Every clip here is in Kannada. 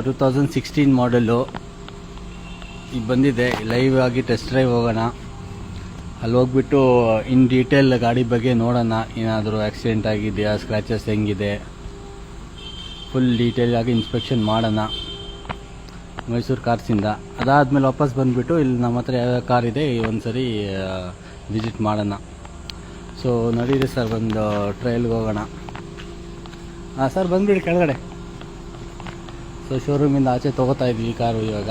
2016 ಮಾಡಲು ಈಗ ಬಂದಿದೆ. ಲೈವ್ ಆಗಿ ಟೆಸ್ಟ್ ಡ್ರೈವ್ ಹೋಗೋಣ. ಅಲ್ಲಿ ಹೋಗ್ಬಿಟ್ಟು ಇನ್ ಡೀಟೇಲ್ ಗಾಡಿ ಬಗ್ಗೆ ನೋಡೋಣ. ಏನಾದರೂ ಆಕ್ಸಿಡೆಂಟ್ ಆಗಿದೆಯಾ, ಸ್ಕ್ರ್ಯಾಚಸ್ ಹೆಂಗಿದೆ, ಫುಲ್ ಡೀಟೇಲ್ ಆಗಿ ಇನ್ಸ್ಪೆಕ್ಷನ್ ಮಾಡೋಣ ಮೈಸೂರು ಕಾರ್ಸಿಂದ. ಅದಾದಮೇಲೆ ವಾಪಸ್ ಬಂದುಬಿಟ್ಟು ಇಲ್ಲಿ ನಮ್ಮ ಹತ್ರ ಯಾವ್ಯಾವ ಕಾರ್ ಇದೆ ಒಂದು ಸರಿ ವಿಸಿಟ್ ಮಾಡೋಣ. ಸೊ ನಡೀರಿ ಸರ್, ಒಂದು ಟ್ರಯಲ್ಗೆ ಹೋಗೋಣ. ಹಾಂ ಸರ್, ಬಂದುಬಿಡಿ ಕೆಳಗಡೆ. ಸೊ ಶೋರೂಮಿಂದ ಆಚೆ ತೊಗೋತಾ ಇದ್ವಿ ಕಾರು ಇವಾಗ.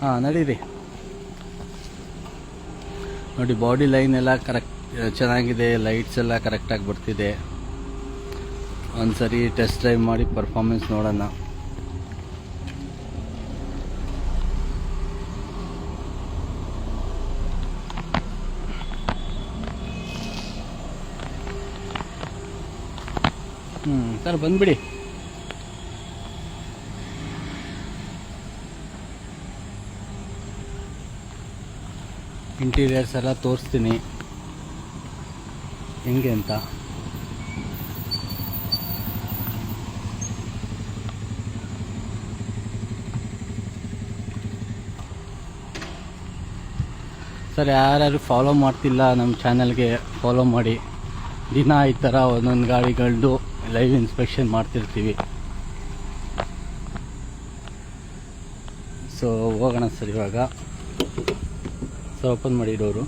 ಹಾಂ ನಡೀರಿ. ನೋಡಿ, ಬಾಡಿ ಲೈನ್ ಎಲ್ಲ ಕರೆಕ್ಟ್ ಚೆನ್ನಾಗಿದೆ, ಲೈಟ್ಸ್ ಎಲ್ಲ ಕರೆಕ್ಟಾಗಿ ಬರ್ತಿದೆ. ಒಂದು ಸರಿ ಟೆಸ್ಟ್ ಡ್ರೈವ್ ಮಾಡಿ ಪರ್ಫಾರ್ಮೆನ್ಸ್ ನೋಡೋಣ. ಸರ್ ಬಂದ್ಬಿಡಿ. ಇಂಟೀರಿಯರ್ಸ್ ಎಲ್ಲ ತೋರಿಸ್ತೀನಿ ಹೆಂಗೆ ಅಂತ. ಸರ್, ಯಾರ್ಯಾರು ಫಾಲೋ ಮಾಡ್ತಿಲ್ಲ ನಮ್ಮ ಚಾನಲ್ಗೆ ಫಾಲೋ ಮಾಡಿ. ದಿನ ಈ ಥರ ಒಂದೊಂದು ಗಾಡಿಗಳದ್ದು ಲೈವ್ ಇನ್ಸ್ಪೆಕ್ಷನ್ ಮಾಡ್ತಿರ್ತೀವಿ. ಸೊ ಹೋಗೋಣ ಸರ್ ಇವಾಗ. ಸರ್ ಓಪನ್ ಮಾಡಿ ಡೋರು.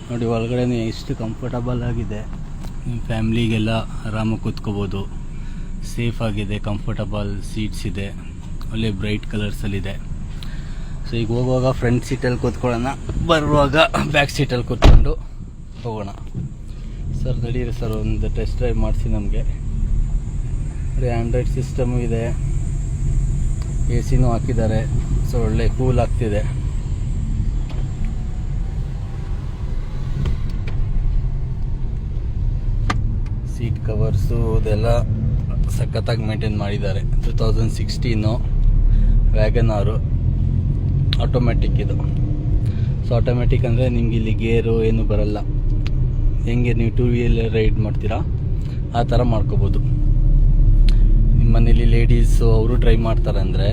ನೋಡಿ, ಒಳಗಡೆ ಎಷ್ಟು ಕಂಫರ್ಟಬಲ್ ಆಗಿದೆ. ನಿಮ್ಮ ಫ್ಯಾಮ್ಲಿಗೆಲ್ಲ ಆರಾಮಾಗಿ ಕೂತ್ಕೋಬೋದು. ಸೇಫ್ ಆಗಿದೆ, ಕಂಫರ್ಟಬಲ್ ಸೀಟ್ಸ್ ಇದೆ, ಒಳ್ಳೆ ಬ್ರೈಟ್ ಕಲರ್ಸಲ್ಲಿದೆ. ಸೊ ಈಗ ಹೋಗುವಾಗ ಫ್ರಂಟ್ ಸೀಟಲ್ಲಿ ಕೂತ್ಕೊಳ್ಳೋಣ, ಬರುವಾಗ ಬ್ಯಾಕ್ ಸೀಟಲ್ಲಿ ಕೂತ್ಕೊಂಡು ಹೋಗೋಣ. ಸರ್ ನಡೀರಿ ಸರ್, ಒಂದು ಟೆಸ್ಟ್ ಡ್ರೈವ್ ಮಾಡಿಸಿ ನಮಗೆ. ನೋಡಿ, ಆಂಡ್ರಾಯ್ಡ್ ಸಿಸ್ಟಮು ಇದೆ, ಎ ಸಿನೂ ಹಾಕಿದ್ದಾರೆ. ಸೊ ಒಳ್ಳೆ ಕೂಲ್ ಆಗ್ತಿದೆ. ಸೀಟ್ ಕವರ್ಸು ಅದೆಲ್ಲ ಸಖತ್ತಾಗಿ ಮೇಂಟೈನ್ ಮಾಡಿದ್ದಾರೆ. 2016 ವ್ಯಾಗನಾರು ಆಟೋಮ್ಯಾಟಿಕ್ ಇದು. ಸೊ ಆಟೋಮ್ಯಾಟಿಕ್ ಅಂದರೆ ನಿಮ್ಗೆ ಇಲ್ಲಿ ಗೇರು ಏನು ಬರಲ್ಲ. ಹೆಂಗೆ ನೀವು ಟೂ ವೀಲರ್ ರೈಡ್ ಮಾಡ್ತೀರಾ ಆ ಥರ ಮಾಡ್ಕೋಬೋದು. ನಿಮ್ಮ ಮನೇಲಿ ಲೇಡೀಸು ಅವರು ಡ್ರೈವ್ ಮಾಡ್ತಾರೆ ಅಂದರೆ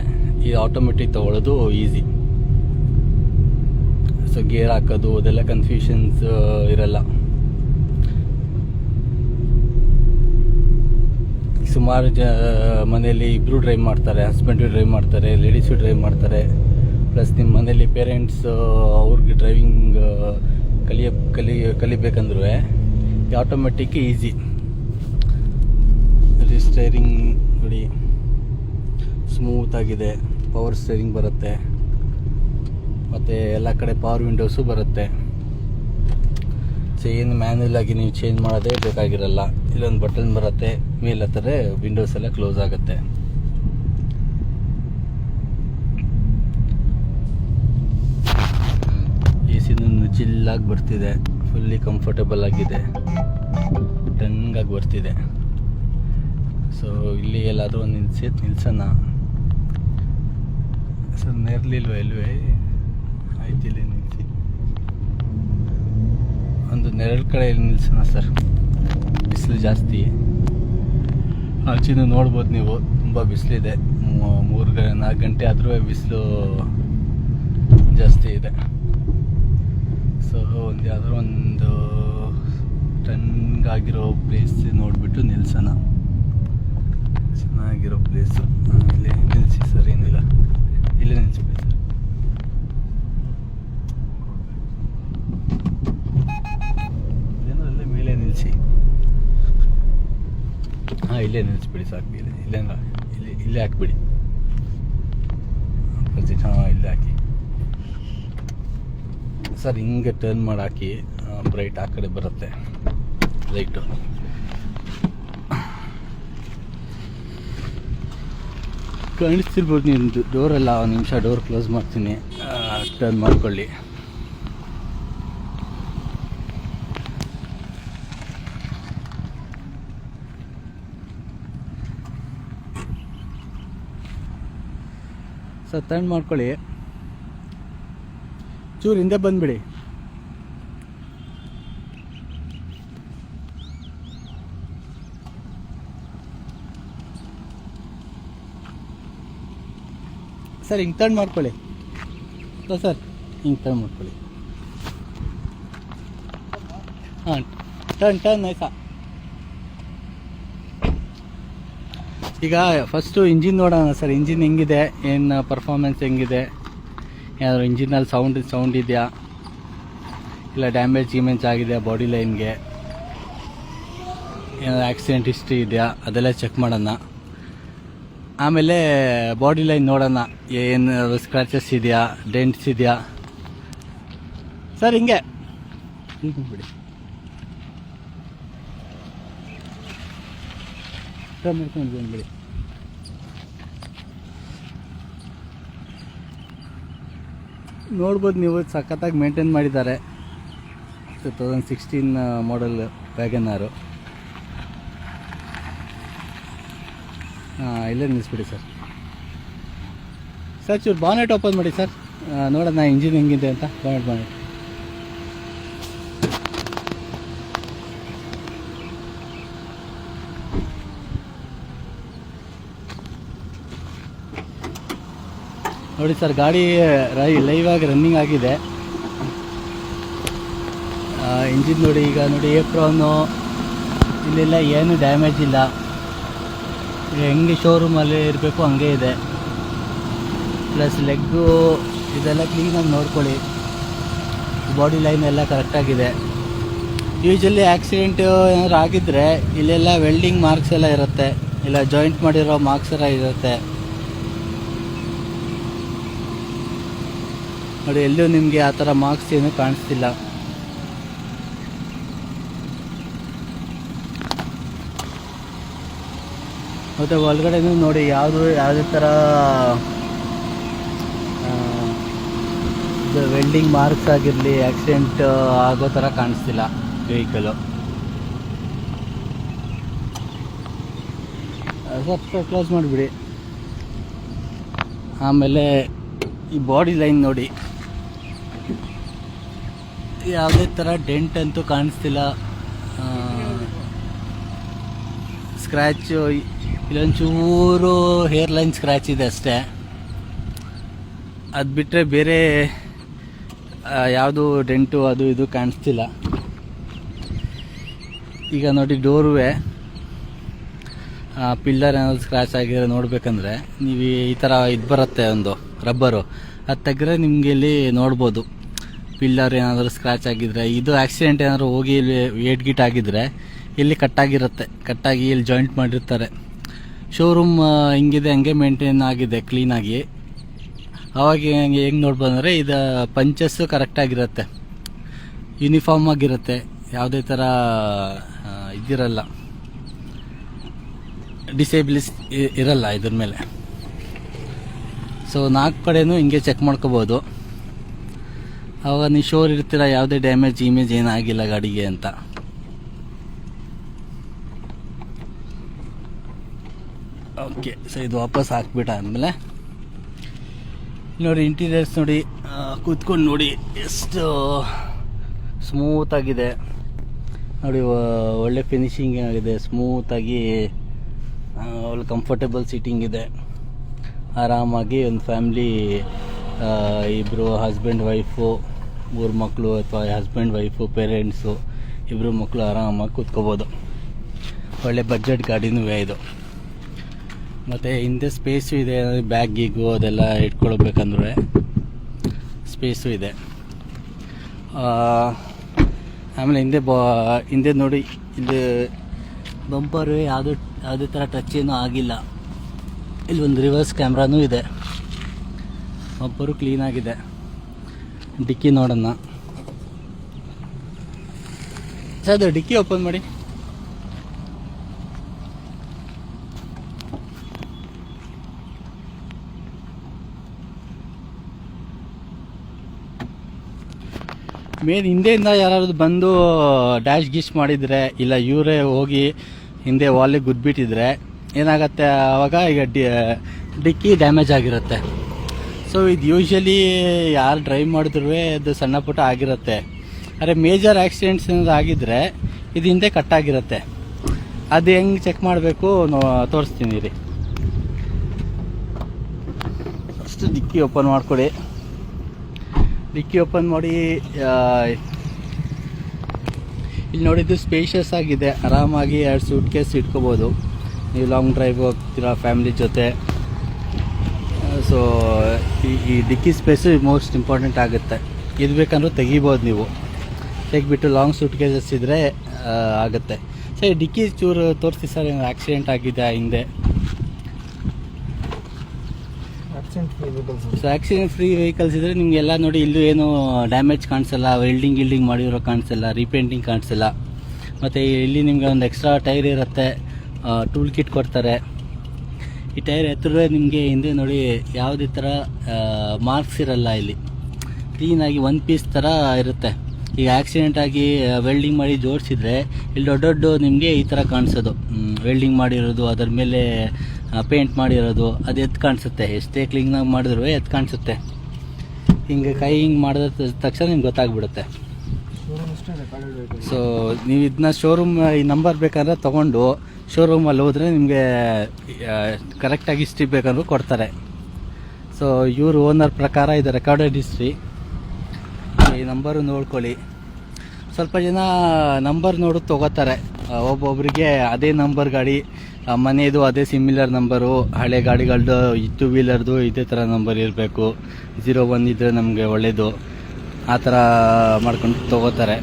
ಈ ಆಟೋಮೆಟಿಕ್ ತೊಗೊಳ್ಳೋದು ಈಸಿ. ಸೊ ಗೇರ್ ಹಾಕೋದು ಅದೆಲ್ಲ ಕನ್ಫ್ಯೂಷನ್ಸ್ ಇರಲ್ಲ. ಸುಮಾರು ಮನೆಯಲ್ಲಿ ಇಬ್ಬರು ಡ್ರೈವ್ ಮಾಡ್ತಾರೆ, ಹಸ್ಬೆಂಡು ಡ್ರೈವ್ ಮಾಡ್ತಾರೆ, ಲೇಡೀಸು ಡ್ರೈವ್ ಮಾಡ್ತಾರೆ. ಪ್ಲಸ್ ನಿಮ್ಮ ಮನೇಲಿ ಪೇರೆಂಟ್ಸ್ ಅವ್ರಿಗೆ ಡ್ರೈವಿಂಗ್ ಕಲಿಬೇಕಂದ್ರೂ ಈ ಆಟೋಮೆಟಿಕ್ ಈಸಿ. ಸ್ಟೇರಿಂಗ್ ನೋಡಿ ಸ್ಮೂತಾಗಿದೆ, ಪವರ್ ಸ್ಟೇರಿಂಗ್ ಬರುತ್ತೆ, ಮತ್ತು ಎಲ್ಲ ಕಡೆ ಪವರ್ ವಿಂಡೋಸು ಬರುತ್ತೆ. ಸೊ ಏನು ಮ್ಯಾನ್ಯಲ್ ಆಗಿ ನೀವು ಚೇಂಜ್ ಮಾಡೋದೇ ಬೇಕಾಗಿರಲ್ಲ. ಇಲ್ಲೊಂದು ಬಟನ್ ಬರುತ್ತೆ, ಮೇಲೆ ಹತ್ತಿರ ವಿಂಡೋಸ್ ಎಲ್ಲ ಕ್ಲೋಸ್ ಆಗುತ್ತೆ. ಎ ಸಿನೂ ಚಿಲ್ಲಾಗಿ ಬರ್ತಿದೆ, ಫುಲ್ಲಿ ಕಂಫರ್ಟಬಲ್ ಆಗಿದೆ, ಟನ್ಗಾಗಿ ಬರ್ತಿದೆ. ಸೊ ಇಲ್ಲಿ ಎಲ್ಲಾದರೂ ಒಂದು ನಿಲ್ಸೋಣ. ಸರ್ ನೆರಳಿಲ್ವ ಇಲ್ವೇ? ಆಯ್ತು, ಇಲ್ಲಿ ನಿಲ್ಲಿಸಿ. ಒಂದು ನೆರಳು ಕಡೆ ನಿಲ್ಸೋಣ ಸರ್. ಬಿಸಿಲು ಜಾಸ್ತಿ, ಆಚೆನೂ ನೋಡ್ಬೋದು ನೀವು, ತುಂಬ ಬಿಸಿಲಿದೆ. 3-4 ಗಂಟೆ ಆದರೂ ಬಿಸಿಲು ಜಾಸ್ತಿ ಇದೆ. ಸೊ ಒಂದು ಯಾವುದಾದ್ರು ಒಂದು ಟನ್ಗಾಗಿರೋ ಪ್ಲೇಸ್ ನೋಡಿಬಿಟ್ಟು ನಿಲ್ಸೋಣ. ಚೆನ್ನಾಗಿರೋ ಪ್ಲೇಸು. ಇಲ್ಲೇ ನಿಲ್ಲಿಸಿ ಸರ್, ಏನಿಲ್ಲ, ಇಲ್ಲೇ ನಿಲ್ಲಿಸ್ಬಿಡಿ ಸರ್. ಏನೋ ಅಲ್ಲೇ ಮೇಲೆ ನಿಲ್ಲಿಸಿ. ಹಾಂ, ಇಲ್ಲೇ ನಿಲ್ಲಿಸ್ಬಿಡಿ ಸಾಕು. ಇಲ್ಲೇ ಹಾಕ್ಬಿಡಿ. ಹಾಂ, ಇಲ್ಲೇ ಹಾಕಿ ಸರ್. ಹಿಂಗೆ ಟರ್ನ್ ಮಾಡಿ ಹಾಕಿ, ಬ್ರೈಟ್ ಆ ಕಡೆ ಬರುತ್ತೆ ಲೈಟು. ಕಾಣಿಸ್ತಿರ್ಬೋದು ನಿಮ್ಮದು ಡೋರೆಲ್ಲ. ಒಂದು ನಿಮಿಷ ಡೋರ್ ಕ್ಲೋಸ್ ಮಾಡ್ತೀನಿ, ಟರ್ನ್ ಮಾಡ್ಕೊಳ್ಳಿ. ಸರ್ ಟರ್ನ್ ಮಾಡ್ಕೊಳ್ಳಿ. ಚೂರು ಹಿಂದೆ ಬಂದುಬಿಡಿ. ಸರ್ ಹಿಂಗೆ ಟರ್ನ್ ಮಾಡ್ಕೊಳ್ಳಿ ಸರ್, ಹಿಂಗೆ ಟರ್ನ್ ಮಾಡ್ಕೊಳ್ಳಿ. ಹಾಂ, ಟರ್ನ್ ಆಯ್ತಾ? ಈಗ ಫಸ್ಟು ಇಂಜಿನ್ ನೋಡೋಣ ಸರ್. ಇಂಜಿನ್ ಹೆಂಗಿದೆ, ಏನು ಪರ್ಫಾರ್ಮೆನ್ಸ್ ಹೆಂಗಿದೆ, ಏನಾದರೂ ಇಂಜಿನಲ್ಲಿ ಸೌಂಡ್ ಇದೆಯಾ, ಇಲ್ಲ ಡ್ಯಾಮೇಜ್ ಆಗಿದೆಯಾ ಬಾಡಿ ಲೈನ್ಗೆ, ಏನಾದರೂ ಆಕ್ಸಿಡೆಂಟ್ ಹಿಸ್ಟ್ರಿ ಇದೆಯಾ, ಅದೆಲ್ಲ ಚೆಕ್ ಮಾಡೋಣ. ಆಮೇಲೆ ಬಾಡಿ ಲೈನ್ ನೋಡೋಣ, ಏನು ಸ್ಕ್ರ್ಯಾಚಸ್ ಇದೆಯಾ, ಡೆಂಟ್ಸ್ ಇದೆಯಾ. ಸರ್ ಹಿಂಗೆ ಬಿಡಿ, ಮಾಡ್ಕೊಂಡು ಬಂದ್ಬಿಡಿ. ನೋಡ್ಬೋದು ನೀವು, ಸಖತ್ತಾಗಿ ಮೇಂಟೈನ್ ಮಾಡಿದ್ದಾರೆ. 2016 ಮಾಡೆಲ್ ವ್ಯಾಗನಾರು. ಇಲ್ಲೇ ನಿಲ್ಲಿಸ್ಬಿಡಿ ಸರ್. ಸರ್ ಚೂರು ಬಾನೆಟ್ ಓಪನ್ ಮಾಡಿ ಸರ್, ನೋಡೋಣ ಇಂಜಿನ್ ಹೆಂಗಿದೆ ಅಂತ. ಬಾನೆಟ್ ನೋಡಿ ಸರ್, ಗಾಡಿ ಲೈವ್ ಆಗಿ ರನ್ನಿಂಗ್ ಆಗಿದೆ. ಇಂಜಿನ್ ನೋಡಿ, ಈಗ ನೋಡಿ ಏಪ್ರಾನು ಇಲ್ಲೆಲ್ಲ ಏನು ಡ್ಯಾಮೇಜ್ ಇಲ್ಲ. ಹೆಂಗೆ ಶೋರೂಮಲ್ಲಿ ಇರಬೇಕು ಹಂಗೆ ಇದೆ. ಪ್ಲಸ್ ಲೆಗ್ಗು ಇದೆಲ್ಲ ಕ್ಲೀನಾಗಿ ನೋಡ್ಕೊಳ್ಳಿ. ಬಾಡಿ ಲೈನ್ ಎಲ್ಲ ಕರೆಕ್ಟಾಗಿದೆ. ಯೂಶ್ವಲಿ ಆಕ್ಸಿಡೆಂಟ್ ಏನಾದ್ರು ಆಗಿದ್ದರೆ ಇಲ್ಲೆಲ್ಲ ವೆಲ್ಡಿಂಗ್ ಮಾರ್ಕ್ಸ್ ಎಲ್ಲ ಇರುತ್ತೆ, ಇಲ್ಲ ಜಾಯಿಂಟ್ ಮಾಡಿರೋ ಮಾರ್ಕ್ಸ್ ಎಲ್ಲ ಇರುತ್ತೆ ನೋಡಿ. ಎಲ್ಲೂ ನಿಮಗೆ ಆ ಥರ ಮಾರ್ಕ್ಸ್ ಏನೂ ಕಾಣಿಸ್ತಿಲ್ಲ. ಮತ್ತು ಒಳಗಡೆನೂ ನೋಡಿ, ಯಾವುದೇ ಥರ ಇದು ವೆಲ್ಡಿಂಗ್ ಮಾರ್ಕ್ಸ್ ಆಗಿರಲಿ, ಆಕ್ಸಿಡೆಂಟ್ ಆಗೋ ಥರ ಕಾಣಿಸ್ತಿಲ್ಲ ವೆಹಿಕಲು. ಸ್ವಲ್ಪ ಕ್ಲೋಸ್ ಮಾಡಿಬಿಡಿ. ಆಮೇಲೆ ಈ ಬಾಡಿ ಲೈನ್ ನೋಡಿ, ಯಾವುದೇ ಥರ ಡೆಂಟ್ ಅಂತೂ ಕಾಣಿಸ್ತಿಲ್ಲ. ಸ್ಕ್ರ್ಯಾಚು ಇಲ್ಲೊಂಚೂರು ಹೇರ್ ಲೈನ್ ಸ್ಕ್ರ್ಯಾಚ್ ಇದೆ ಅಷ್ಟೇ. ಅದು ಬಿಟ್ಟರೆ ಬೇರೆ ಯಾವುದು ಡೆಂಟು ಅದು ಇದು ಕಾಣಿಸ್ತಿಲ್ಲ. ಈಗ ನೋಡಿ, ಡೋರುವೆ ಪಿಲ್ಲರ್ ಏನಾದರೂ ಸ್ಕ್ರ್ಯಾಚ್ ಆಗಿರೋ ನೋಡಬೇಕಂದ್ರೆ ನೀವು ಈ ಥರ ಇದು ಬರುತ್ತೆ, ಒಂದು ರಬ್ಬರು, ಅದು ತೆಗೆದ್ರೆ ನಿಮಗೆ ಇಲ್ಲಿ ನೋಡ್ಬೋದು ಪಿಲ್ಲರ್ ಏನಾದರೂ ಸ್ಕ್ರ್ಯಾಚ್ ಆಗಿದ್ರೆ. ಇದು ಆಕ್ಸಿಡೆಂಟ್ ಏನಾದರೂ ಹೋಗಿ ಇಲ್ಲಿ ಏಟ್ ಗೀಟ್ ಆಗಿದ್ರೆ ಇಲ್ಲಿ ಕಟ್ಟಾಗಿರುತ್ತೆ, ಕಟ್ಟಾಗಿ ಇಲ್ಲಿ ಜಾಯಿಂಟ್ ಮಾಡಿರ್ತಾರೆ. ಶೋರೂಮ್ ಹಿಂಗಿದೆ, ಹಂಗೆ ಮೇಂಟೈನ್ ಆಗಿದೆ ಕ್ಲೀನಾಗಿ. ಅವಾಗ ಹೆಂಗೆ ನೋಡ್ಬೋದು ಅಂದರೆ, ಇದು ಪಂಚಸ್ಸು ಕರೆಕ್ಟಾಗಿರುತ್ತೆ, ಯೂನಿಫಾರ್ಮ್ ಆಗಿರುತ್ತೆ, ಯಾವುದೇ ಥರ ಇದಿರಲ್ಲ, ಡಿಸೇಬಲಿಸ್ ಇರಲ್ಲ ಇದ್ರ ಮೇಲೆ. ಸೊ 4 ಕಡೆನೂ ಹಿಂಗೆ ಚೆಕ್ ಮಾಡ್ಕೋಬೋದು. ಆವಾಗ ನೀವು ಶೋರ್ ಇರ್ತೀರ ಯಾವುದೇ ಡ್ಯಾಮೇಜ್ ಏನಾಗಿಲ್ಲ ಗಾಡಿಗೆ ಅಂತ. ಓಕೆ, ಸೊ ಇದು ವಾಪಸ್ ಹಾಕ್ಬಿಟ್ಟ ಆದಮೇಲೆ ನೋಡಿ, ಇಂಟೀರಿಯರ್ಸ್ ನೋಡಿ, ಕೂತ್ಕೊಂಡು ನೋಡಿ ಎಷ್ಟು ಸ್ಮೂತಾಗಿದೆ ನೋಡಿ. ಒಳ್ಳೆ ಫಿನಿಶಿಂಗ್ ಆಗಿದೆ, ಸ್ಮೂತಾಗಿ, ಒಳ್ಳೆ ಕಂಫರ್ಟೇಬಲ್ ಸೀಟಿಂಗ್ ಇದೆ. ಆರಾಮಾಗಿ ಒಂದು ಫ್ಯಾಮ್ಲಿ, ಇಬ್ಬರು ಹಸ್ಬೆಂಡ್ ವೈಫು, 3 ಮಕ್ಕಳು, ಅಥವಾ ಹಸ್ಬೆಂಡ್ ವೈಫು ಪೇರೆಂಟ್ಸು, ಇಬ್ಬರು ಮಕ್ಕಳು ಆರಾಮಾಗಿ ಕೂತ್ಕೋಬೋದು. ಒಳ್ಳೆ ಬಡ್ಜೆಟ್ ಗಾಡಿನೂ ಇದು. ಮತ್ತು ಹಿಂದೆ ಸ್ಪೇಸು ಇದೆ, ಬ್ಯಾಗ್ ಗೀಗು ಅದೆಲ್ಲ ಇಟ್ಕೊಳ್ಬೇಕಂದ್ರೆ ಸ್ಪೇಸು ಇದೆ. ಆಮೇಲೆ ಹಿಂದೆ ನೋಡಿ, ಇಲ್ಲಿ ಬಂಪರು ಯಾವುದೇ ಥರ ಟಚ್ ಏನೂ ಆಗಿಲ್ಲ. ಇಲ್ಲಿ ಒಂದು ರಿವರ್ಸ್ ಕ್ಯಾಮ್ರಾನೂ ಇದೆ. ಬಂಪರು ಕ್ಲೀನಾಗಿದೆ. ಡಿಕ್ಕಿ ನೋಡೋಣ ಸರ್, ಅದು ಡಿಕ್ಕಿ ಓಪನ್ ಮಾಡಿ. ಮೇನ್ ಹಿಂದೆಯಿಂದ ಯಾರಾದ್ರು ಬಂದು ಡ್ಯಾಶ್ ಗೀಶ್ ಮಾಡಿದರೆ, ಇಲ್ಲ ಇವರೇ ಹೋಗಿ ಹಿಂದೆ ವಾಲಿಗೆ ಗುದ್ಬಿಟ್ಟಿದ್ರೆ ಏನಾಗುತ್ತೆ, ಆವಾಗ ಈಗ ಡಿಕ್ಕಿ ಡ್ಯಾಮೇಜ್ ಆಗಿರುತ್ತೆ. ಸೊ ಇದು ಯೂಶ್ವಲಿ ಯಾರು ಡ್ರೈವ್ ಮಾಡಿದ್ರು ಅದು ಸಣ್ಣ ಪುಟ್ಟ ಆಗಿರುತ್ತೆ. ಆದರೆ ಮೇಜರ್ ಆಕ್ಸಿಡೆಂಟ್ಸ್ ಏನಾದ್ರು ಆಗಿದ್ರೆ ಇದು ಹಿಂದೆ ಕಟ್ಟಾಗಿರುತ್ತೆ. ಅದು ಹೆಂಗೆ ಚೆಕ್ ಮಾಡಬೇಕು ತೋರಿಸ್ತೀನಿ ರೀ. ಫಸ್ಟ್ ಡಿಕ್ಕಿ ಓಪನ್ ಮಾಡ್ಕೊಡಿ. ಡಿಕ್ಕಿ ಓಪನ್ ಮಾಡಿ ಇಲ್ಲಿ ನೋಡಿದ್ದು ಸ್ಪೇಷಿಯಸ್ ಆಗಿದೆ. ಆರಾಮಾಗಿ 2 ಸೂಟ್ ಕೇಸ್ ಇಟ್ಕೋಬೋದು. ನೀವು ಲಾಂಗ್ ಡ್ರೈವ್ ಹೋಗ್ತೀರಾ ಫ್ಯಾಮಿಲಿ ಜೊತೆ. ಸೊ ಈ ಡಿಕ್ಕಿ ಸ್ಪೇಸು ಮೋಸ್ಟ್ ಇಂಪಾರ್ಟೆಂಟ್ ಆಗುತ್ತೆ. ಇದು ಬೇಕಂದ್ರೂ ತೆಗಿಬೋದು, ನೀವು ತೆಗಿಬಿಟ್ಟು ಲಾಂಗ್ ಸೂಟ್ ಕೇಸಸ್ ಇದ್ದರೆ ಆಗುತ್ತೆ. ಸೊ ಈ ಡಿಕ್ಕಿ ಚೂರು ತೋರಿಸಿ ಸರ್, ಏನಾದ್ರು ಆಕ್ಸಿಡೆಂಟ್ ಆಗಿದೆ ಹಿಂದೆ? ಸೊ ಆಕ್ಸಿಡೆಂಟ್ ಫ್ರೀ ವೆಹಿಕಲ್ಸ್ ಇದ್ದರೆ ನಿಮಗೆಲ್ಲ ನೋಡಿ, ಇಲ್ಲೂ ಏನು ಡ್ಯಾಮೇಜ್ ಕಾಣಿಸಲ್ಲ, ವೆಲ್ಡಿಂಗ್ ಮಾಡಿರೋ ಕಾಣಿಸಲ್ಲ, ರೀಪೇಂಟಿಂಗ್ ಕಾಣಿಸಲ್ಲ. ಮತ್ತು ಇಲ್ಲಿ ನಿಮಗೆ ಒಂದು ಎಕ್ಸ್ಟ್ರಾ ಟೈರ್ ಇರುತ್ತೆ, ಟೂಲ್ ಕಿಟ್ ಕೊಡ್ತಾರೆ. ಈ ಟೈರ್ ಎತ್ತಿದ್ರೆ ನಿಮಗೆ ಹಿಂದೆ ನೋಡಿ ಯಾವುದೇ ಥರ ಮಾರ್ಕ್ಸ್ ಇರಲ್ಲ. ಇಲ್ಲಿ ಕ್ಲೀನಾಗಿ 1 ಪೀಸ್ ಥರ ಇರುತ್ತೆ. ಈಗ ಆಕ್ಸಿಡೆಂಟ್ ಆಗಿ ವೆಲ್ಡಿಂಗ್ ಮಾಡಿ ಜೋಡಿಸಿದ್ರೆ ಇಲ್ಲಿ ದೊಡ್ಡ ನಿಮಗೆ ಈ ಥರ ಕಾಣಿಸೋದು, ವೆಲ್ಡಿಂಗ್ ಮಾಡಿರೋದು, ಅದರ ಮೇಲೆ ಪೇಂಟ್ ಮಾಡಿರೋದು, ಅದು ಎದ್ದು ಕಾಣಿಸುತ್ತೆ. ಎಷ್ಟೇ ಕ್ಲೀನಾಗಿ ಮಾಡಿದ್ರು ಎದ್ದು ಕಾಣಿಸುತ್ತೆ. ಹಿಂಗೆ ಕೈ ಹಿಂಗೆ ಮಾಡಿದ ತಕ್ಷಣ ನಿಮ್ಗೆ ಗೊತ್ತಾಗ್ಬಿಡುತ್ತೆ. ಸೊ ನೀವು ಇದನ್ನ ಶೋರೂಮ್ ಈ ನಂಬರ್ ಬೇಕಾದ್ರೆ ತೊಗೊಂಡು ಶೋರೂಮಲ್ಲಿ ಹೋದರೆ ನಿಮಗೆ ಕರೆಕ್ಟಾಗಿ ಹಿಸ್ಟ್ರಿ ಬೇಕಂದ್ರೂ ಕೊಡ್ತಾರೆ. ಸೊ ಇವ್ರ ಓನರ್ ಪ್ರಕಾರ ಇದು ರೆಕಾರ್ಡೆಡ್ ಹಿಸ್ಟ್ರಿ. ಈ ನಂಬರು ನೋಡ್ಕೊಳ್ಳಿ. ಸ್ವಲ್ಪ ಜನ ನಂಬರ್ ನೋಡಿ ತೊಗೋತಾರೆ. ಒಬ್ಬೊಬ್ಬರಿಗೆ ಅದೇ ನಂಬರ್ ಗಾಡಿ ಮನೆಯದು ಅದೇ ಸಿಮಿಲರ್ ನಂಬರು, ಹಳೆ ಗಾಡಿಗಳದ್ದು 2 ವೀಲರ್ದು ಇದೇ ಥರ ನಂಬರ್ ಇರಬೇಕು, 01 ಇದ್ದರೆ ನಮಗೆ ಒಳ್ಳೆಯದು, ಆ ಥರ ಮಾಡ್ಕೊಂಡು ತೊಗೋತಾರೆ.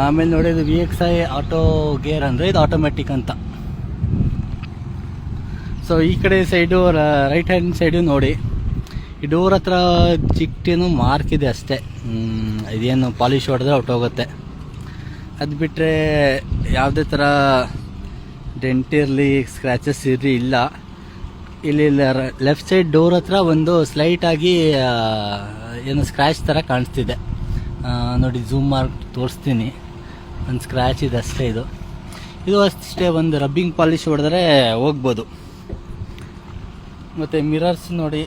ಆಮೇಲೆ ನೋಡಿ, ಇದು VXI ಆಟೋ ಗೇರ್ ಅಂದರೆ ಇದು ಆಟೋಮೆಟಿಕ್ ಅಂತ. ಸೊ ಈ ಕಡೆ ಸೈಡು ರೈಟ್ ಹ್ಯಾಂಡ್ ಸೈಡು ನೋಡಿ, ಈ ಡೋರ್ ಹತ್ರ ಚಿಕ್ಕೇನು ಮಾರ್ಕ್ ಇದೆ ಅಷ್ಟೇ. ಇದೇನು ಪಾಲಿಶ್ ಹೊಡೆದ್ರೆ ಹೊಟ್ಟೋಗುತ್ತೆ. ಅದು ಬಿಟ್ಟರೆ ಯಾವುದೇ ಥರ ಡೆಂಟ್ ಇರಲಿ, ಸ್ಕ್ರ್ಯಾಚಸ್ ಇರಲಿ ಇಲ್ಲ. ಇಲ್ಲಿ ಲೆಫ್ಟ್ ಸೈಡ್ ಡೋರ್ ಹತ್ರ ಒಂದು ಸ್ಲೈಟಾಗಿ ಏನು ಸ್ಕ್ರ್ಯಾಚ್ ಥರ ಕಾಣಿಸ್ತಿದೆ ನೋಡಿ. ಝೂಮ್ ಮಾಡಿ ತೋರಿಸ್ತೀನಿ. ಒಂದು ಸ್ಕ್ರ್ಯಾಚ್ ಇದೆ ಅಷ್ಟೇ. ಇದು ಅಷ್ಟೇ, ಒಂದು ರಬ್ಬಿಂಗ್ ಪಾಲಿಶ್ ಹೊಡೆದ್ರೆ ಹೋಗ್ಬೋದು. ಮತ್ತು ಮಿರರ್ಸ್ ನೋಡಿ,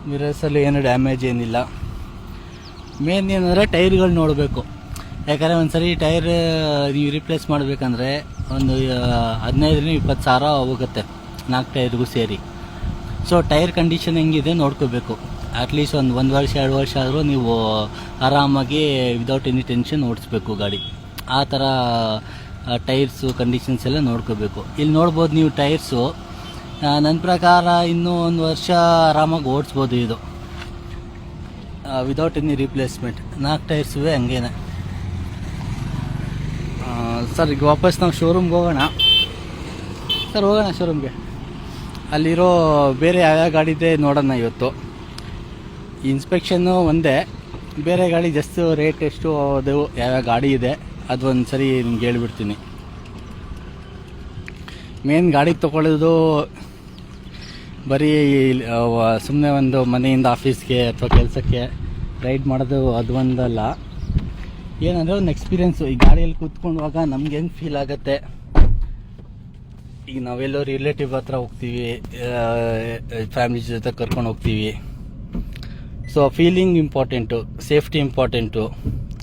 ಮಿರರ್ಸಲ್ಲಿ ಏನು ಡ್ಯಾಮೇಜ್ ಏನಿಲ್ಲ. ಮೇನ್ ಏನಂದರೆ ಟೈರ್ಗಳು ನೋಡಬೇಕು. ಯಾಕಂದರೆ ಒಂದು ಸರಿ ಟೈರ್ ನೀವು ರಿಪ್ಲೇಸ್ ಮಾಡಬೇಕಂದ್ರೆ ಒಂದು 15-20 ಸಾವಿರ ಹೋಗುತ್ತೆ 4 ಟೈರ್ಗೂ ಸೇರಿ. ಸೊ ಟೈರ್ ಕಂಡೀಷನ್ ಹೆಂಗಿದೆ ನೋಡ್ಕೋಬೇಕು. ಅಟ್ಲೀಸ್ಟ್ ಒಂದು ವರ್ಷ 2 ವರ್ಷ ಆದರೂ ನೀವು ಆರಾಮಾಗಿ ವಿದೌಟ್ ಎನಿ ಟೆನ್ಷನ್ ಓಡಿಸ್ಬೇಕು ಗಾಡಿ. ಆ ಥರ ಟೈರ್ಸು ಕಂಡೀಷನ್ಸ್ ಎಲ್ಲ ನೋಡ್ಕೋಬೇಕು. ಇಲ್ಲಿ ನೋಡ್ಬೋದು ನೀವು ಟೈರ್ಸು. ನನ್ನ ಪ್ರಕಾರ ಇನ್ನೂ 1 ವರ್ಷ ಆರಾಮಾಗಿ ಓಡಿಸ್ಬೋದು ಇದು ವಿದೌಟ್ ಎನಿ ರಿಪ್ಲೇಸ್ಮೆಂಟ್. 4 ಟೈರ್ಸು ಹಂಗೇನೆ. ಸರ್ ಈಗ ವಾಪಸ್ ನಾವು ಶೋರೂಮ್ಗೆ ಹೋಗೋಣ. ಸರ್ ಹೋಗೋಣ ಶೋರೂಮ್ಗೆ. ಅಲ್ಲಿರೋ ಬೇರೆ ಯಾವ್ಯಾವ ಗಾಡಿ ಇದೆ ನೋಡೋಣ ಇವತ್ತು. ಇನ್ಸ್ಪೆಕ್ಷನ್ನು ಒಂದೇ, ಬೇರೆ ಗಾಡಿ ಜಸ್ಟ್ ರೇಟ್ ಎಷ್ಟು, ಅದು ಯಾವ್ಯಾವ ಗಾಡಿ ಇದೆ ಅದು ಒಂದು ಸರಿ ನಿಮ್ಗೆ ಹೇಳ್ಬಿಡ್ತೀನಿ. ಮೇನ್ ಗಾಡಿ ತೊಗೊಳ್ಳೋದು ಬರೀ ಸುಮ್ಮನೆ ಒಂದು ಮನೆಯಿಂದ ಆಫೀಸ್ಗೆ ಅಥವಾ ಕೆಲಸಕ್ಕೆ ರೈಡ್ ಮಾಡೋದು ಅದು ಒಂದಲ್ಲ. ಏನಂದರೆ ಒಂದು ಎಕ್ಸ್ಪೀರಿಯೆನ್ಸು. ಈ ಗಾಡಿಯಲ್ಲಿ ಕೂತ್ಕೊಂಡಾಗ ನಮ್ಗೆ ಹೆಂಗೆ ಫೀಲ್ ಆಗುತ್ತೆ. ಈಗ ನಾವೆಲ್ಲೋ ರಿಲೇಟಿವ್ ಹತ್ರ ಹೋಗ್ತೀವಿ, ಫ್ಯಾಮಿಲಿ ಜೊತೆ ಕರ್ಕೊಂಡು ಹೋಗ್ತೀವಿ. So feeling important, safety important.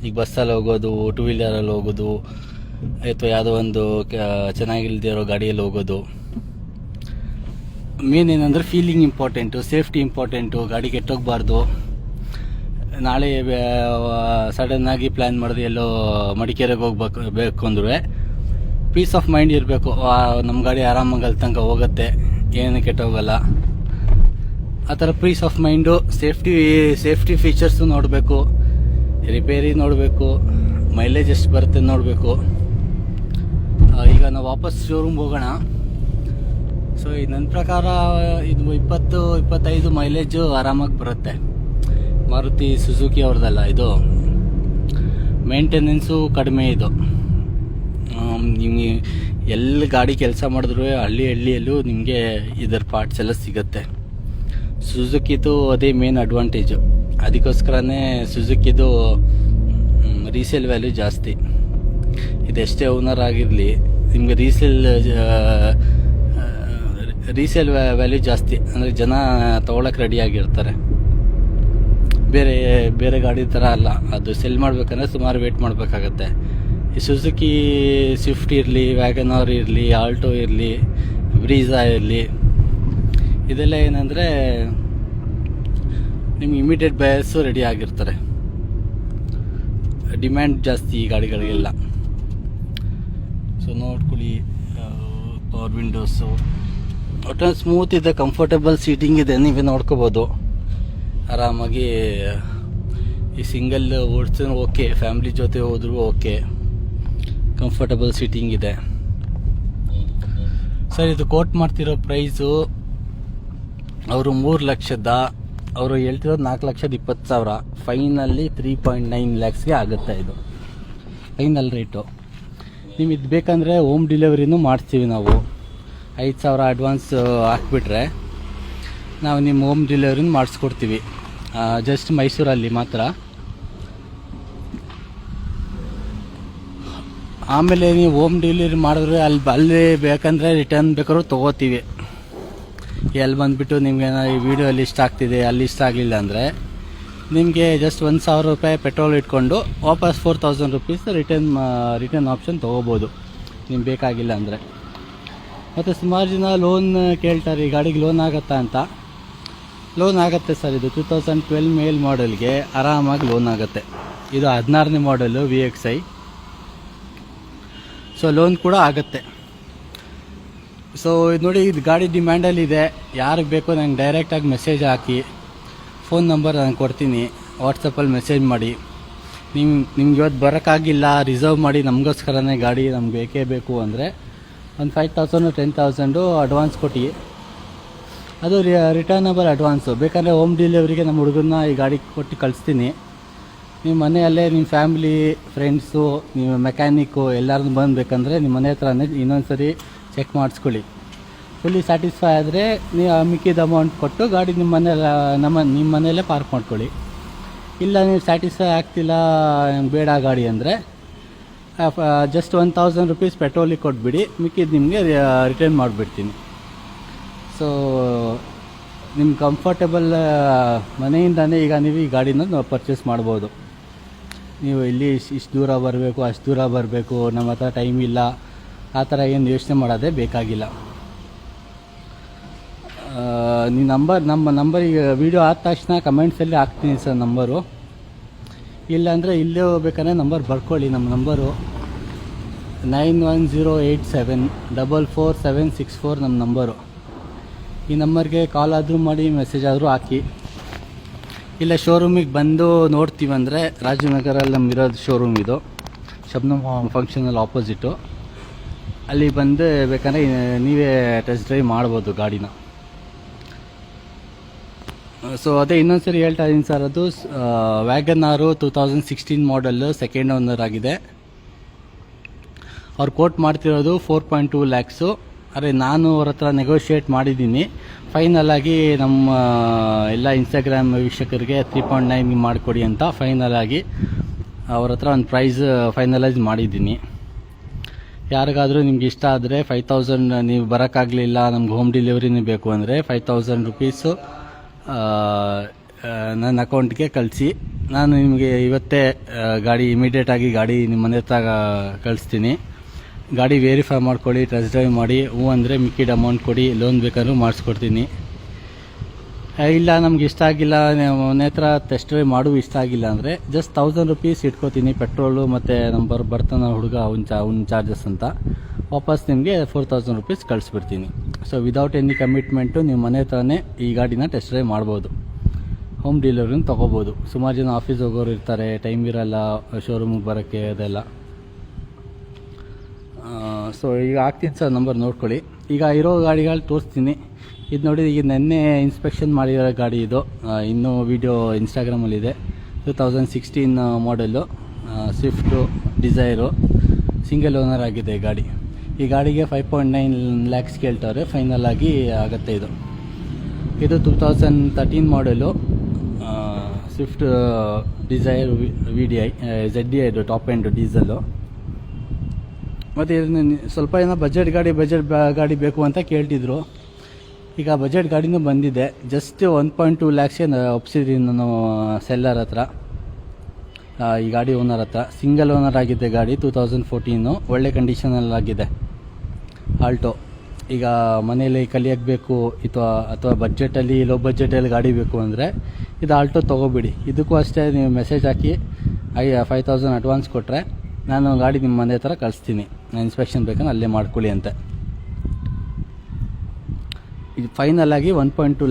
ಈಗ ಬಸ್ಸಲ್ಲಿ ಹೋಗೋದು, 2 ವೀಲರಲ್ಲಿ ಹೋಗೋದು, ಅಥವಾ ಯಾವುದೋ ಒಂದು ಚೆನ್ನಾಗಿಲ್ದೇ ಇರೋ ಗಾಡಿಯಲ್ಲಿ ಹೋಗೋದು. ಮೇನ್ ಏನಂದರೆ ಫೀಲಿಂಗ್ ಇಂಪಾರ್ಟೆಂಟು, ಸೇಫ್ಟಿ ಇಂಪಾರ್ಟೆಂಟು. ಗಾಡಿ ಕೆಟ್ಟೋಗಬಾರ್ದು. ನಾಳೆ ಸಡನ್ನಾಗಿ ಪ್ಲ್ಯಾನ್ ಮಾಡಿದ್ರೆ ಎಲ್ಲೋ ಮಡಿಕೇರಿಗೆ ಹೋಗ್ಬೇಕು ಅಂದ್ರೂ ಪೀಸ್ ಆಫ್ ಮೈಂಡ್ ಇರಬೇಕು. ನಮ್ಮ ಗಾಡಿ ಆರಾಮಾಗಿ ಅಲ್ಲಿ ತನಕ ಹೋಗುತ್ತೆ, ಏನು ಕೆಟ್ಟೋಗಲ್ಲ. ಆ ಥರ peace of mind. Safety features ನೋಡಬೇಕು, ರಿಪೇರಿ ನೋಡಬೇಕು, ಮೈಲೇಜ್ ಎಷ್ಟು ಬರುತ್ತೆ ನೋಡಬೇಕು. ಈಗ ನಾವು ವಾಪಸ್ ಶೋರೂಮ್ಗೆ ಹೋಗೋಣ. ಸೊ ಇದು ನನ್ನ ಪ್ರಕಾರ ಇದು 20-25 ಮೈಲೇಜು ಆರಾಮಾಗಿ ಬರುತ್ತೆ. ಮಾರುತಿ ಸುಜುಕಿ ಅವ್ರದ್ದಲ್ಲ ಇದು. ಮೇಂಟೆನೆನ್ಸು ಕಡಿಮೆ ಇದು. ನಿಮಗೆ ಎಲ್ಲಿ ಗಾಡಿ ಕೆಲಸ ಮಾಡಿದ್ರು ಹಳ್ಳಿಯಲ್ಲೂ ನಿಮಗೆ ಇದರ ಪಾರ್ಟ್ಸ್ ಎಲ್ಲ ಸಿಗುತ್ತೆ. ಸುಜುಕಿದು ಅದೇ ಮೇನ್ ಅಡ್ವಾಂಟೇಜು. ಅದಕ್ಕೋಸ್ಕರನೇ ಸುಜುಕಿದು ರೀಸೇಲ್ ವ್ಯಾಲ್ಯೂ ಜಾಸ್ತಿ. ಇದೆಷ್ಟೇ ಓನರ್ ಆಗಿರಲಿ, ನಿಮಗೆ ರೀಸೇಲ್ ವ್ಯಾಲ್ಯೂ ಜಾಸ್ತಿ, ಅಂದರೆ ಜನ ತೊಗೊಳಕ್ಕೆ ರೆಡಿಯಾಗಿರ್ತಾರೆ. ಬೇರೆ ಬೇರೆ ಗಾಡಿ ಥರ ಅಲ್ಲ, ಅದು ಸೆಲ್ ಮಾಡಬೇಕಂದ್ರೆ ಸುಮಾರು ವೇಟ್ ಮಾಡಬೇಕಾಗತ್ತೆ. ಈ ಸುಜುಕಿ ಸ್ವಿಫ್ಟ್ ಇರಲಿ, ವ್ಯಾಗನಾರ್ ಇರಲಿ, ಆಲ್ಟೋ ಇರಲಿ, ಬ್ರೀಝಾ ಇರಲಿ, ಇದೆಲ್ಲ ಏನಂದರೆ ನಿಮ್ಗೆ ಇಮಿಡಿಯೇಟ್ ಬಯರ್ಸು ರೆಡಿ ಆಗಿರ್ತಾರೆ. ಡಿಮ್ಯಾಂಡ್ ಜಾಸ್ತಿ ಈ ಗಾಡಿಗಳಿಗೆಲ್ಲ. ಸೊ ನೋಡ್ಕೊಳ್ಳಿ, ಪವರ್ ವಿಂಡೋಸು, ಒಟ್ಟಲ್ಲಿ ಸ್ಮೂತ್ ಇದೆ, ಕಂಫರ್ಟಬಲ್ ಸೀಟಿಂಗ್ ಇದೆ, ನೀವೇ ನೋಡ್ಕೋಬೋದು ಆರಾಮಾಗಿ. ಈ ಸಿಂಗಲ್ ಓಡಿಸಿದ್ರು ಓಕೆ, ಫ್ಯಾಮ್ಲಿ ಜೊತೆ ಹೋದ್ರೂ ಓಕೆ, ಕಂಫರ್ಟಬಲ್ ಸೀಟಿಂಗ್ ಇದೆ. ಸರ್, ಇದು ಕೋಟ್ ಮಾಡ್ತಿರೋ ಪ್ರೈಸು ಅವರು 3 ಲಕ್ಷದ, ಅವರು ಹೇಳ್ತಿರೋದು 4,20,000. ಫೈನಲ್ಲಿ 3.9 ಲ್ಯಾಕ್ಸ್ಗೆ ಆಗುತ್ತೆ. ಇದು ಫೈನಲ್ ರೇಟು. ನೀವು ಇದು ಬೇಕಂದರೆ ಹೋಮ್ ಡೆಲಿವರಿನೂ ಮಾಡಿಸ್ತೀವಿ ನಾವು. 5,000 ಅಡ್ವಾನ್ಸ್ ಹಾಕ್ಬಿಟ್ರೆ ನಾವು ನಿಮ್ಮ ಹೋಮ್ ಡೆಲಿವರಿನೂ ಮಾಡಿಸ್ಕೊಡ್ತೀವಿ. ಜಸ್ಟ್ ಮೈಸೂರಲ್ಲಿ ಮಾತ್ರ. ಆಮೇಲೆ ನೀವು ಹೋಮ್ ಡೆಲಿವರಿ ಮಾಡಿದ್ರೆ ಅಲ್ಲಿ ಬೇಕಂದರೆ ರಿಟರ್ನ್ ಬೇಕಾದ್ರೂ ತೊಗೋತೀವಿ. ಎಲ್ಲಿ ಬಂದುಬಿಟ್ಟು ನಿಮಗೆ ಈ ವಿಡಿಯೋಲ್ಲಿ ಇಷ್ಟ ಆಗ್ತಿದೆ, ಅಲ್ಲಿ ಇಷ್ಟ ಆಗಲಿಲ್ಲ ಅಂದರೆ ನಿಮಗೆ ಜಸ್ಟ್ 1,000 ರೂಪಾಯಿ ಪೆಟ್ರೋಲ್ ಇಟ್ಕೊಂಡು ವಾಪಸ್ 4,000 ರುಪೀಸ್ ರಿಟರ್ನ್ ಆಪ್ಷನ್ ತೊಗೋಬೋದು ನಿಮ್ಗೆ ಬೇಕಾಗಿಲ್ಲ ಅಂದರೆ. ಮತ್ತು ಸುಮಾರು ಜನ ಲೋನ್ ಕೇಳ್ತಾರೆ, ಈ ಗಾಡಿಗೆ ಲೋನ್ ಆಗುತ್ತಾ ಅಂತ. ಲೋನ್ ಆಗುತ್ತೆ ಸರ್. ಇದು 2012 ಮೇಲ್ ಮಾಡೆಲ್ಗೆ ಆರಾಮಾಗಿ ಲೋನ್ ಆಗುತ್ತೆ. ಇದು 16ನೇ ಮಾಡೆಲು VXI. ಸೊ ಲೋನ್ ಕೂಡ ಆಗುತ್ತೆ. ಸೊ ಇದು ನೋಡಿ, ಇದು ಗಾಡಿ ಡಿಮ್ಯಾಂಡಲ್ಲಿದೆ. ಯಾರಿಗೆ ಬೇಕೋ ನಂಗೆ ಡೈರೆಕ್ಟಾಗಿ ಮೆಸೇಜ್ ಹಾಕಿ, ಫೋನ್ ನಂಬರ್ ನಾನು ಕೊಡ್ತೀನಿ, ವಾಟ್ಸಪ್ಪಲ್ಲಿ ಮೆಸೇಜ್ ಮಾಡಿ. ನಿಮ್ಗೆ ಇವತ್ತು ಬರೋಕ್ಕಾಗಿಲ್ಲ, ರಿಸರ್ವ್ ಮಾಡಿ ನಮಗೋಸ್ಕರನೇ ಗಾಡಿ ನಮ್ಗೆ ಬೇಕೇ ಬೇಕು ಅಂದರೆ ಒಂದು 5,000 10,000 ಅಡ್ವಾನ್ಸ್ ಕೊಟ್ಟು, ಅದು ರಿಟರ್ನಬಲ್ ಅಡ್ವಾನ್ಸು. ಬೇಕಂದರೆ ಹೋಮ್ ಡೆಲಿವರಿಗೆ ನಮ್ಮ ಹುಡುಗರನ್ನ ಈ ಗಾಡಿ ಕೊಟ್ಟು ಕಳಿಸ್ತೀನಿ. ನಿಮ್ಮ ಮನೆಯಲ್ಲೇ ನಿಮ್ಮ ಫ್ಯಾಮಿಲಿ, ಫ್ರೆಂಡ್ಸು, ನೀವು ಮೆಕ್ಯಾನಿಕ್ಕು ಎಲ್ಲರನ್ನೂ ಬಂದಬೇಕಂದ್ರೆ ನಿಮ್ಮ ಮನೆ ಹತ್ರನೇ ಇನ್ನೊಂದು ಸರಿ ಚೆಕ್ ಮಾಡಿಸ್ಕೊಳ್ಳಿ. ಫುಲ್ಲಿ ಸ್ಯಾಟಿಸ್ಫೈ ಆದರೆ ನೀವು ಮಿಕ್ಕಿದ ಅಮೌಂಟ್ ಕೊಟ್ಟು ಗಾಡಿ ನಿಮ್ಮ ಮನೆಯಲ್ಲೇ ಪಾರ್ಕ್ ಮಾಡ್ಕೊಳ್ಳಿ. ಇಲ್ಲ ನೀವು ಸ್ಯಾಟಿಸ್ಫೈ ಆಗ್ತಿಲ್ಲ, ಬೇಡ ಗಾಡಿ ಅಂದರೆ ಜಸ್ಟ್ 1,000 ರುಪೀಸ್ ಪೆಟ್ರೋಲಿಗೆ ಕೊಟ್ಬಿಡಿ, ಮಿಕ್ಕಿದ್ದು ನಿಮಗೆ ರಿಟರ್ನ್ ಮಾಡಿಬಿಡ್ತೀನಿ. ಸೊ ನಿಮ್ಮ ಕಂಫರ್ಟಬಲ್ ಮನೆಯಿಂದನೇ ಈಗ ನೀವು ಈ ಗಾಡಿನ ಪರ್ಚೇಸ್ ಮಾಡ್ಬೋದು. ನೀವು ಇಲ್ಲಿ ಇಷ್ಟು ದೂರ ಬರಬೇಕು, ಅಷ್ಟು ದೂರ ಬರಬೇಕು, ನಮ್ಮ ಹತ್ರ ಟೈಮ್ ಇಲ್ಲ, ಆ ಥರ ಏನು ಯೋಚನೆ ಮಾಡೋದೇ ಬೇಕಾಗಿಲ್ಲ. ನೀವು ನಮ್ಮ ನಂಬರ್ ಈಗ ವೀಡಿಯೋ ಆದ ತಕ್ಷಣ ಕಮೆಂಟ್ಸಲ್ಲಿ ಹಾಕ್ತೀನಿ ಸರ್ ನಂಬರು. ಇಲ್ಲಾಂದರೆ ಇಲ್ಲೇ ಹೋಗ್ಬೇಕಂದ್ರೆ ನಂಬರ್ ಬರ್ಕೊಳ್ಳಿ. ನಮ್ಮ ನಂಬರು 9108744764 ನಮ್ಮ ನಂಬರು. ಈ ನಂಬರ್ಗೆ ಕಾಲ್ ಆದರೂ ಮಾಡಿ, ಮೆಸೇಜ್ ಆದರೂ ಹಾಕಿ. ಇಲ್ಲ ಶೋರೂಮಿಗೆ ಬಂದು ನೋಡ್ತೀವಂದರೆ ರಾಜನಗರಲ್ಲಿ ನಮ್ಮಿರೋದು ಶೋರೂಮ್ ಇದು, ಶಬ್ನಮ್ ಫಂಕ್ಷನಲ್ ಆಪೋಸಿಟು. ಅಲ್ಲಿ ಬಂದು ಬೇಕಂದರೆ ನೀವೇ ಟೆಸ್ಟ್ ಡ್ರೈವ್ ಮಾಡ್ಬೋದು ಗಾಡಿನ. ಸೊ ಅದೇ ಇನ್ನೊಂದು ಸರಿ ಹೇಳ್ತಾ ಇದ್ದೀನಿ ಸರ್, ಅದು ವ್ಯಾಗನಾರು 2016 ಮಾಡಲ್ಲು, ಸೆಕೆಂಡ್ ಓನರ್ ಆಗಿದೆ. ಅವ್ರು ಕೋಟ್ ಮಾಡ್ತಿರೋದು 4.2 ಲ್ಯಾಕ್ಸು. ಅರೆ ನಾನು ಅವ್ರ ಹತ್ರ ನೆಗೋಷಿಯೇಟ್ ಮಾಡಿದ್ದೀನಿ. ಫೈನಲ್ ಆಗಿ ನಮ್ಮ ಎಲ್ಲ ಇನ್ಸ್ಟಾಗ್ರಾಮ್ ವೀಕ್ಷಕರಿಗೆ 3.9 ಮಾಡಿಕೊಡಿ ಅಂತ ಫೈನಲ್ ಆಗಿ ಅವ್ರ ಹತ್ರ ಒಂದು ಪ್ರೈಸ್ ಫೈನಲೈಸ್ ಮಾಡಿದ್ದೀನಿ. ಯಾರಿಗಾದರೂ ನಿಮ್ಗೆ ಇಷ್ಟ ಆದರೆ 5,000, ನೀವು ಬರೋಕ್ಕಾಗಲಿಲ್ಲ, ನಮ್ಗೆ ಹೋಮ್ ಡೆಲಿವರಿನೇ ಬೇಕು ಅಂದರೆ 5,000 ರುಪೀಸು ನನ್ನ ಅಕೌಂಟ್ಗೆ ಕಳಿಸಿ. ನಾನು ನಿಮಗೆ ಇವತ್ತೇ ಗಾಡಿ ಇಮಿಡಿಯೇಟಾಗಿ ಗಾಡಿ ನಿಮ್ಮ ಮನೆ ಹತ್ರ ಕಳಿಸ್ತೀನಿ. ಗಾಡಿ ವೆರಿಫೈ ಮಾಡ್ಕೊಳ್ಳಿ, ಟೆಸ್ಟ್ ಡ್ರೈವ್ ಮಾಡಿ. ಅಂದರೆ ಮಿಕ್ಕಿದ ಅಮೌಂಟ್ ಕೊಡಿ, ಲೋನ್ ಬೇಕಾದ್ರೂ ಮಾಡಿಸ್ಕೊಡ್ತೀನಿ. ಇಲ್ಲ ನಮ್ಗೆ ಇಷ್ಟ ಆಗಿಲ್ಲ, ಮನೆ ಹತ್ರ ಟೆಸ್ಟ್ ಡ್ರೈವ್ ಮಾಡು ಇಷ್ಟ ಆಗಿಲ್ಲ ಅಂದರೆ ಜಸ್ಟ್ 1,000 ರುಪೀಸ್ ಇಟ್ಕೋತೀನಿ, ಪೆಟ್ರೋಲು ಮತ್ತು ನಂಬರ್ ಬರ್ತಾನೆ ಹುಡುಗ ಅವ್ನ ಚಾರ್ಜಸ್ ಅಂತ. ವಾಪಸ್ ನಿಮಗೆ 4,000 ರುಪೀಸ್ ಕಳಿಸ್ಬಿಡ್ತೀನಿ. ಸೊ ವಿದೌಟ್ ಎನಿ ಕಮಿಟ್ಮೆಂಟು ನೀವು ಮನೆ ಹತ್ರನೇ ಈ ಗಾಡಿನ ಟೆಸ್ಟ್ ಡ್ರೈವ್ ಮಾಡ್ಬೋದು, ಹೋಮ್ ಡೆಲಿವರಿನ ತೊಗೋಬೋದು. ಸುಮಾರು ಜನ ಆಫೀಸ್ ಹೋಗೋರು ಇರ್ತಾರೆ, ಟೈಮ್ ಇರಲ್ಲ ಶೋರೂಮಿಗೆ ಬರೋಕ್ಕೆ, ಅದೆಲ್ಲ. ಸೊ ಈಗ ಆಗ್ತೀನಿ ಸರ್, ನಂಬರ್ ನೋಡ್ಕೊಳ್ಳಿ. ಈಗ ಇರೋ ಗಾಡಿಗಳು ತೋರಿಸ್ತೀನಿ. ಇದು ನೋಡಿ, ಈಗ ನೆನ್ನೆ ಇನ್ಸ್ಪೆಕ್ಷನ್ ಮಾಡಿರೋ ಗಾಡಿ ಇದು. ಇನ್ನೂ ವೀಡಿಯೋ ಇನ್ಸ್ಟಾಗ್ರಾಮಲ್ಲಿದೆ. 2016 model, Swift Dzire, single owner ಆಗಿದೆ ಗಾಡಿ. ಈ ಗಾಡಿಗೆ 5.9 ಲ್ಯಾಕ್ಸ್ ಕೇಳ್ತಾರೆ, ಫೈನಲ್ ಆಗಿ ಆಗುತ್ತೆ ಇದು. 2013 ಮಾಡೆಲು, ಸ್ವಿಫ್ಟ್ ಡಿಸೈರ್ VDI ZDI ಇದು ಟಾಪ್ ಎಂಡ್ ಡೀಸೆಲ್ಲು. ಮತ್ತು ಇದನ್ನು ಸ್ವಲ್ಪ ಏನೋ ಬಜೆಟ್ ಗಾಡಿ ಬೇಕು ಅಂತ ಕೇಳ್ತಿದ್ರು. ಈಗ ಬಜೆಟ್ ಗಾಡಿನೂ ಬಂದಿದೆ. ಜಸ್ಟ್ 1.2 ಲ್ಯಾಕ್ಸ್ಗೆ ಒಪ್ಸಿದ್ದೀನಿ ನಾನು ಸೆಲ್ಲರ್ ಹತ್ರ, ಈ ಗಾಡಿ ಓನರ್ ಹತ್ರ. ಸಿಂಗಲ್ ಓನರ್ ಆಗಿದೆ ಗಾಡಿ, 2014, ಒಳ್ಳೆ ಕಂಡೀಷನಲ್ಲಾಗಿದೆ ಆಲ್ಟೋ. ಈಗ ಮನೇಲಿ ಕಲಿಯೋಕ್ಕೆ ಬೇಕು ಅಥವಾ ಬಡ್ಜೆಟಲ್ಲಿ ಲೋ ಬಡ್ಜೆಟಲ್ಲಿ ಗಾಡಿ ಬೇಕು ಅಂದರೆ ಇದು ಆಲ್ಟೋ ತೊಗೊಬಿಡಿ. ಇದಕ್ಕೂ ಅಷ್ಟೇ, ನೀವು ಮೆಸೇಜ್ ಹಾಕಿ 5,000 ಅಡ್ವಾನ್ಸ್ ಕೊಟ್ಟರೆ ನಾನು ಗಾಡಿ ನಿಮ್ಮ ಮನೆ ಹತ್ರ ಕಳಿಸ್ತೀನಿ. ಇನ್ಸ್ಪೆಕ್ಷನ್ ಬೇಕಂದ್ರೆ ಅಲ್ಲೇ ಮಾಡ್ಕೊಳ್ಳಿ ಅಂತ. ಇದು ಫೈನಲ್ ಆಗಿ 1.2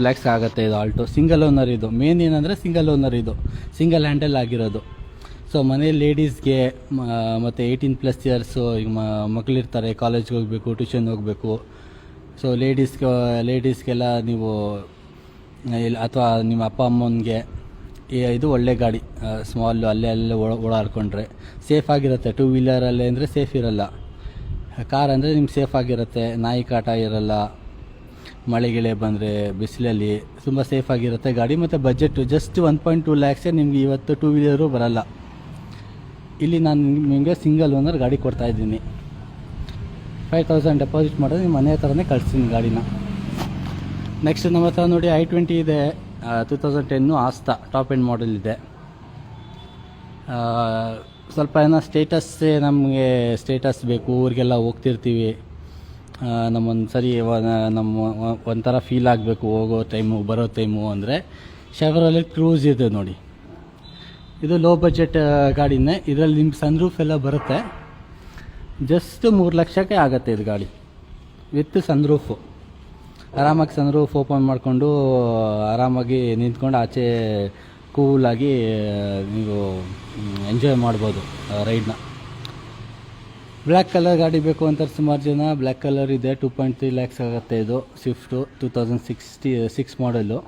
ಲ್ಯಾಕ್ಸ್ ಆಗುತ್ತೆ ಇದು ಆಲ್ಟೋ. ಸಿಂಗಲ್ ಓನರ್ ಇದು. ಮೇನ್ ಏನಂದರೆ ಸಿಂಗಲ್ ಓನರ್ ಇದು, ಸಿಂಗಲ್ ಹ್ಯಾಂಡಲ್ ಆಗಿರೋದು. ಸೊ ಮನೇಲಿ ಲೇಡೀಸ್ಗೆ ಮತ್ತು 18+ ಇಯರ್ಸು, ಈಗ ಮಕ್ಕಳಿರ್ತಾರೆ, ಕಾಲೇಜ್ಗೆ ಹೋಗಬೇಕು, ಟ್ಯೂಷನ್ ಹೋಗಬೇಕು. ಸೊ ಲೇಡೀಸ್ಗೆಲ್ಲ ನೀವು ಅಥವಾ ನಿಮ್ಮ ಅಪ್ಪ ಅಮ್ಮನಿಗೆ ಇದು ಒಳ್ಳೆ ಗಾಡಿ. ಸ್ಮಾಲ್ ಅಲ್ಲೇ ಓಡಾಡ್ಕೊಂಡ್ರೆ ಸೇಫ್ ಆಗಿರುತ್ತೆ. 2 ವೀಲರಲ್ಲಿ ಅಂದರೆ ಸೇಫ್ ಇರಲ್ಲ. ಕಾರ್ ಅಂದರೆ ನಿಮ್ಗೆ ಸೇಫ್ ಆಗಿರುತ್ತೆ, ನಾಯಿ ಕಾಟ ಇರಲ್ಲ, ಮಳೆಗಿಳೆ ಬಂದರೆ ಬಿಸಿಲಲ್ಲಿ ತುಂಬ ಸೇಫ್ ಆಗಿರುತ್ತೆ ಗಾಡಿ. ಮತ್ತು ಬಜೆಟು ಜಸ್ಟ್ 1.2 ಲ್ಯಾಕ್ಸೇ ನಿಮಗೆ ಇವತ್ತು 2 ವೀಲರು ಬರಲ್ಲ. ಇಲ್ಲಿ ನಾನು ನಿಮಗೆ ಸಿಂಗಲ್ ಓನರ್ ಗಾಡಿ ಕೊಡ್ತಾಯಿದ್ದೀನಿ. 5,000 ಡೆಪಾಸಿಟ್ ಮಾಡಿದ್ರೆ ನಿಮ್ಮ ಮನೆ ಹತ್ರನೇ ಕಳಿಸ್ತೀನಿ ಗಾಡಿನ. ನೆಕ್ಸ್ಟ್ ನಮ್ಮ ಹತ್ರ ನೋಡಿ i20 ಇದೆ, 2010 ಆಸ್ತಾ ಟಾಪ್ ಎಂಡ್ ಮಾಡೆಲ್ ಇದೆ. ಸ್ವಲ್ಪ ಏನೋ ನಮಗೆ ಸ್ಟೇಟಸ್ ಬೇಕು, ಊರಿಗೆಲ್ಲ ಹೋಗ್ತಿರ್ತೀವಿ, ನಮ್ಮೊಂದು ಸರಿ ಒಂಥರ ಫೀಲ್ ಆಗಬೇಕು ಹೋಗೋ ಟೈಮು ಬರೋ ಟೈಮು ಅಂದರೆ ಶೆವರಲೆ ಕ್ರೂಸ್ ಇದೆ ನೋಡಿ. ಇದು ಲೋ ಬಜೆಟ್ ಗಾಡಿನೇ. ಇದರಲ್ಲಿ ನಿಮ್ಗೆ ಸನ್ರೂಫ್ ಎಲ್ಲ ಬರುತ್ತೆ. ಜಸ್ಟ್ 3 ಲಕ್ಷಕ್ಕೆ ಆಗುತ್ತೆ ಇದು ಗಾಡಿ ವಿತ್ ಸನ್ರೂಫು. ಆರಾಮಾಗಿ ಸನ್ರೂಫ್ ಓಪನ್ ಮಾಡಿಕೊಂಡು ಆರಾಮಾಗಿ ನಿಂತ್ಕೊಂಡು ಆಚೆ ಕೂಲಾಗಿ ನೀವು ಎಂಜಾಯ್ ಮಾಡ್ಬೋದು ರೈಡ್ನ. ಬ್ಲ್ಯಾಕ್ ಕಲರ್ ಗಾಡಿ ಬೇಕು ಅಂತಾರೆ ಸುಮಾರು ಜನ. ಬ್ಲ್ಯಾಕ್ ಕಲರ್ ಇದೆ, 2.3 ಲ್ಯಾಕ್ಸ್ ಆಗುತ್ತೆ ಇದು. Swift 2006 model.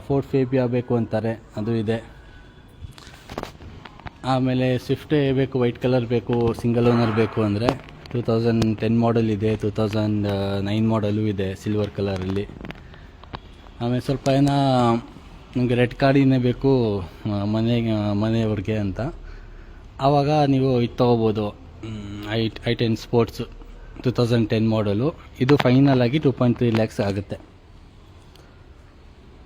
ಫೋರ್ಡ್ ಫೇಬಿಯಾ ಬೇಕು ಅಂತಾರೆ, ಅದು ಇದೆ. ಆಮೇಲೆ ಸ್ವಿಫ್ಟೇ ಬೇಕು, ವೈಟ್ ಕಲರ್ ಬೇಕು, ಸಿಂಗಲ್ ಓನರ್ ಬೇಕು ಅಂದರೆ 2010 ಮಾಡೆಲ್ ಇದೆ, 2009 ಮಾಡೆಲು ಇದೆ ಸಿಲ್ವರ್ ಕಲರಲ್ಲಿ. ಆಮೇಲೆ ಸ್ವಲ್ಪ ನಿಮಗೆ ರೆಡ್ ಗಾಡಿನೇ ಬೇಕು ಮನೆಯವ್ರಿಗೆ ಅಂತ, ಆವಾಗ ನೀವು ಇದು ತೊಗೋಬೋದು. i10 sports 2010 ಮಾಡೆಲು. ಇದು ಫೈನಲ್ ಆಗಿ 2.3 ಲ್ಯಾಕ್ಸ್ ಆಗುತ್ತೆ.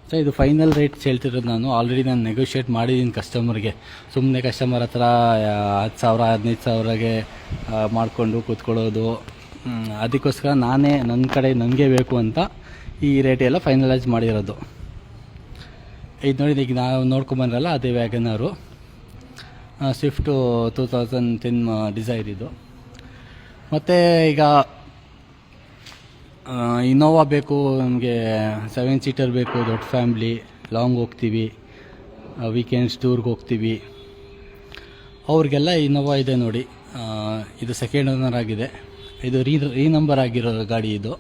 ಸೊ ಇದು ಫೈನಲ್ ರೇಟ್ಸ್ ಹೇಳ್ತಿರೋದು ನಾನು. ಆಲ್ರೆಡಿ ನಾನು ನೆಗೋಷಿಯೇಟ್ ಮಾಡಿದ್ದೀನಿ ಕಸ್ಟಮರ್ಗೆ. ಸುಮ್ಮನೆ ಕಸ್ಟಮರ್ ಹತ್ರ 10,000 15,000ಗೆ ಮಾಡಿಕೊಂಡು ಕೂತ್ಕೊಳ್ಳೋದು, ಅದಕ್ಕೋಸ್ಕರ ನಾನೇ ನನ್ನ ಕಡೆ ನನಗೆ ಬೇಕು ಅಂತ ಈ ರೇಟ್ ಎಲ್ಲ ಫೈನಲೈಸ್ ಮಾಡಿರೋದು. ಇದು ನೋಡಿ, ಈಗ ನಾವು ನೋಡ್ಕೊಂಬಂದ್ರಲ್ಲ ಅದೇ ವ್ಯಾಗನರು, ಸ್ವಿಫ್ಟು 2010 ಡಿಸೈರ್ ಇದು. ಮತ್ತು ಈಗ ಇನೋವಾ ಬೇಕು ನಮಗೆ, 7 ಸೀಟರ್ ಬೇಕು, ದೊಡ್ಡ ಫ್ಯಾಮ್ಲಿ, ಲಾಂಗ್ ಹೋಗ್ತೀವಿ, ವೀಕೆಂಡ್ಸ್ ಟೂರ್ಗೆ ಹೋಗ್ತೀವಿ, ಅವ್ರಿಗೆಲ್ಲ ಇನೋವಾ ಇದೆ ನೋಡಿ. ಇದು ಸೆಕೆಂಡ್ ಓನರ್ ಆಗಿದೆ. ಇದು ರೀ ನಂಬರ್ ಆಗಿರೋ ಗಾಡಿ ಇದು.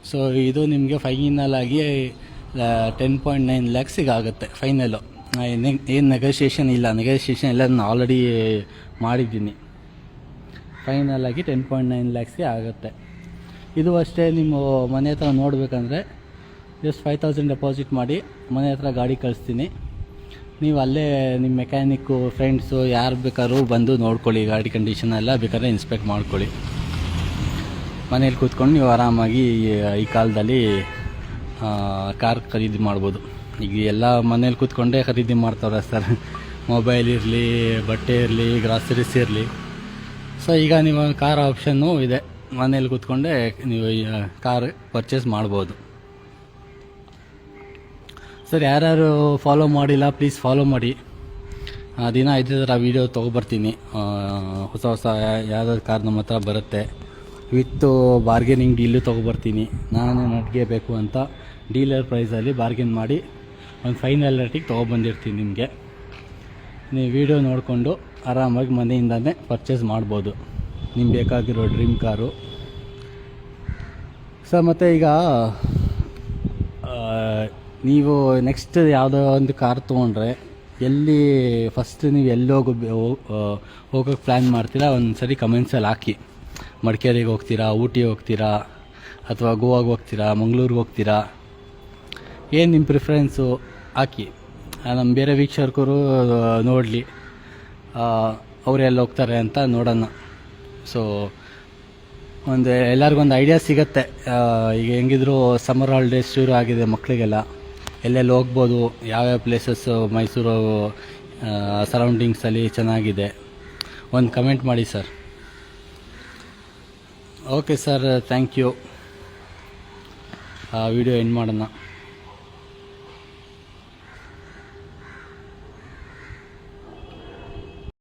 ಸೊ ಇದು ನಿಮಗೆ ಫೈನಲ್ ಆಗಿ 10.9 ಲ್ಯಾಕ್ಸಿಗೆ ಆಗುತ್ತೆ ಫೈನಲ್ಲು. ಏನು ನೆಗೋಷಿಯೇಷನ್ ಇಲ್ಲ ಎಲ್ಲ ನಾನು ಆಲ್ರೆಡಿ ಮಾಡಿದ್ದೀನಿ. ಫೈನಲ್ ಆಗಿ 10.9 ಲ್ಯಾಕ್ಸ್ಗೆ ಆಗುತ್ತೆ. ಇದು ಅಷ್ಟೇ, ನಿಮ್ಮ ಮನೆ ಹತ್ರ ನೋಡಬೇಕಂದ್ರೆ ಜಸ್ಟ್ 5,000 ಡೆಪಾಸಿಟ್ ಮಾಡಿ ಮನೆ ಹತ್ರ ಗಾಡಿ ಕಳಿಸ್ತೀನಿ. ನೀವು ಅಲ್ಲೇ ನಿಮ್ಮ ಮೆಕ್ಯಾನಿಕ್ಕು ಫ್ರೆಂಡ್ಸು ಯಾರು ಬೇಕಾದ್ರೂ ಬಂದು ನೋಡ್ಕೊಳ್ಳಿ, ಗಾಡಿ ಕಂಡೀಷನ್ ಎಲ್ಲ ಬೇಕಾದ್ರೆ ಇನ್ಸ್ಪೆಕ್ಟ್ ಮಾಡ್ಕೊಳ್ಳಿ. ಮನೇಲಿ ಕೂತ್ಕೊಂಡು ನೀವು ಆರಾಮಾಗಿ ಈ ಕಾಲದಲ್ಲಿ ಕಾರ್ ಖರೀದಿ ಮಾಡ್ಬೋದು. ಈಗ ಎಲ್ಲ ಮನೇಲಿ ಕೂತ್ಕೊಂಡೇ ಖರೀದಿ ಮಾಡ್ತಾರೆ ಸರ್. ಮೊಬೈಲ್ ಇರಲಿ, ಬಟ್ಟೆ ಇರಲಿ, ಗ್ರಾಸರೀಸ್ ಇರಲಿ. ಸೊ ಈಗ ನೀವು ಕಾರ್ ಆಪ್ಷನ್ನು ಇದೆ, ಮನೇಲಿ ಕೂತ್ಕೊಂಡೇ ನೀವು ಕಾರ್ ಪರ್ಚೇಸ್ ಮಾಡ್ಬೋದು. ಸರ್ ಯಾರ್ಯಾರು ಫಾಲೋ ಮಾಡಿಲ್ಲ ಪ್ಲೀಸ್ ಫಾಲೋ ಮಾಡಿ. ದಿನ ಇದೇ ಥರ ವೀಡಿಯೋ ತೊಗೊಬರ್ತೀನಿ. ಹೊಸ ಯಾವುದಾದ್ರು ಕಾರ್ ನಮ್ಮ ಹತ್ರ ಬರುತ್ತೆ, ವಿತ್ತು ಬಾರ್ಗೇನಿಂಗ್ ಡೀಲು ತೊಗೊಬರ್ತೀನಿ. ನಾನು ನನಗೆ ಬೇಕು ಅಂತ ಡೀಲರ್ ಪ್ರೈಸಲ್ಲಿ ಬಾರ್ಗೇನ್ ಮಾಡಿ ಒಂದು ಫೈನಲ್ ರೇಟಿಗೆ ತೊಗೊಬಂದಿರ್ತೀನಿ. ನಿಮಗೆ ನೀವು ವಿಡಿಯೋ ನೋಡಿಕೊಂಡು ಆರಾಮಾಗಿ ಮನೆಯಿಂದನೇ ಪರ್ಚೇಸ್ ಮಾಡ್ಬೋದು ನಿಮ್ಗೆ ಬೇಕಾಗಿರೋ ಡ್ರೀಮ್ ಕಾರು. ಸರ್ ಮತ್ತು ಈಗ ನೀವು ನೆಕ್ಸ್ಟ್ ಯಾವುದೋ ಒಂದು ಕಾರ್ ತೊಗೊಂಡ್ರೆ ಫಸ್ಟ್ ನೀವು ಎಲ್ಲಿ ಹೋಗೋಕ್ಕೆ ಪ್ಲ್ಯಾನ್ ಮಾಡ್ತೀರಾ ಒಂದು ಸರಿ ಕಮೆಂಟ್ಸಲ್ಲಿ ಹಾಕಿ. ಮಡಿಕೇರಿಗೆ ಹೋಗ್ತೀರಾ, ಊಟಿಗೆ ಹೋಗ್ತೀರಾ, ಅಥವಾ ಗೋವಾಗೆ ಹೋಗ್ತೀರಾ, ಮಂಗಳೂರಿಗೆ ಹೋಗ್ತೀರಾ, ಏನು ನಿಮ್ಮ ಪ್ರಿಫರೆನ್ಸು ಹಾಕಿ. ನಮ್ಮ ಬೇರೆ ವೀಕ್ಷಕರು ನೋಡಲಿ ಅವರೆಲ್ಲ ಹೋಗ್ತಾರೆ ಅಂತ ನೋಡೋಣ. ಸೊ ಒಂದು ಎಲ್ಲರಿಗೊಂದು ಐಡಿಯಾ ಸಿಗುತ್ತೆ. ಈಗ ಹೆಂಗಿದ್ರು ಸಮ್ಮರ್ ಹಾಲಿಡೇಸ್ ಶುರು ಆಗಿದೆ ಮಕ್ಕಳಿಗೆಲ್ಲ, ಎಲ್ಲೆಲ್ಲಿ ಹೋಗ್ಬೋದು, ಯಾವ್ಯಾವ ಪ್ಲೇಸಸ್ಸು ಮೈಸೂರು ಸರೌಂಡಿಂಗ್ಸಲ್ಲಿ ಚೆನ್ನಾಗಿದೆ, ಒಂದು ಕಮೆಂಟ್ ಮಾಡಿ sir. Okay sir, thank you. Video end ಮಾಡೋಣ.